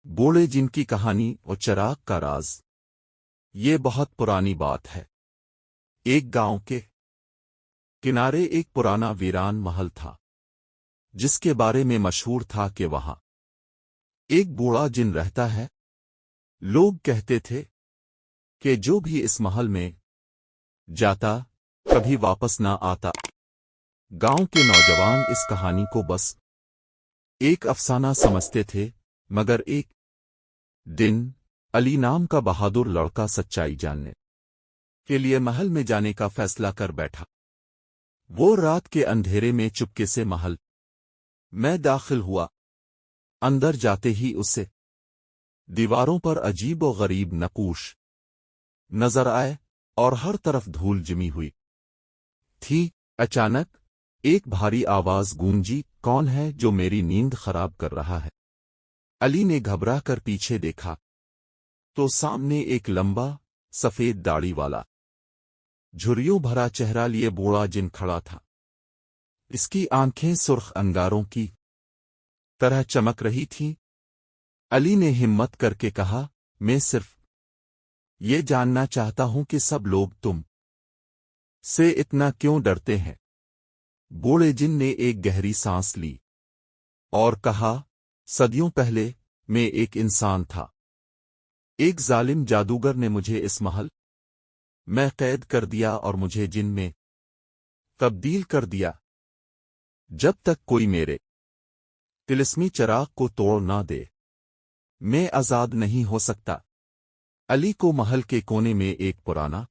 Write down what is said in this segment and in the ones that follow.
بوڑھے جن کی کہانی اور چراغ کا راز۔ یہ بہت پرانی بات ہے۔ ایک گاؤں کے کنارے ایک پرانا ویران محل تھا، جس کے بارے میں مشہور تھا کہ وہاں ایک بوڑھا جن رہتا ہے۔ لوگ کہتے تھے کہ جو بھی اس محل میں جاتا کبھی واپس نہ آتا۔ گاؤں کے نوجوان اس کہانی کو بس ایک افسانہ سمجھتے تھے، مگر ایک دن علی نام کا بہادر لڑکا سچائی جاننے کے لیے محل میں جانے کا فیصلہ کر بیٹھا۔ وہ رات کے اندھیرے میں چپکے سے محل میں داخل ہوا۔ اندر جاتے ہی اسے دیواروں پر عجیب و غریب نقوش نظر آئے اور ہر طرف دھول جمی ہوئی تھی۔ اچانک ایک بھاری آواز گونجی، کون ہے جو میری نیند خراب کر رہا ہے؟ علی نے گھبرا کر پیچھے دیکھا تو سامنے ایک لمبا سفید داڑھی والا جھریوں بھرا چہرہ لیے بوڑھا جن کھڑا تھا۔ اس کی آنکھیں سرخ انگاروں کی طرح چمک رہی تھیں۔ علی نے ہمت کر کے کہا، میں صرف یہ جاننا چاہتا ہوں کہ سب لوگ تم سے اتنا کیوں ڈرتے ہیں؟ بوڑھے جن نے ایک گہری سانس لی اور کہا، صدیوں پہلے میں ایک انسان تھا۔ ایک ظالم جادوگر نے مجھے اس محل میں قید کر دیا اور مجھے جن میں تبدیل کر دیا۔ جب تک کوئی میرے طلسمی چراغ کو توڑ نہ دے، میں آزاد نہیں ہو سکتا۔ علی کو محل کے کونے میں ایک پرانا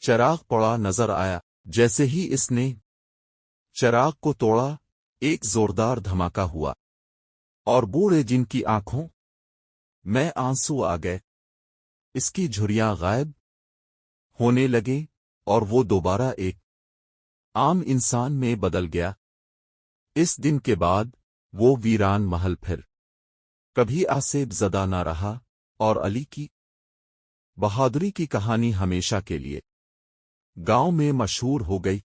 چراغ پڑا نظر آیا۔ جیسے ہی اس نے چراغ کو توڑا، ایک زوردار دھماکہ ہوا اور بوڑھے جن کی آنکھوں میں آنسو آ گئے۔ اس کی جھریاں غائب ہونے لگیں اور وہ دوبارہ ایک عام انسان میں بدل گیا۔ اس دن کے بعد وہ ویران محل پھر کبھی آسیب زدہ نہ رہا، اور علی کی بہادری کی کہانی ہمیشہ کے لیے گاؤں میں مشہور ہو گئی۔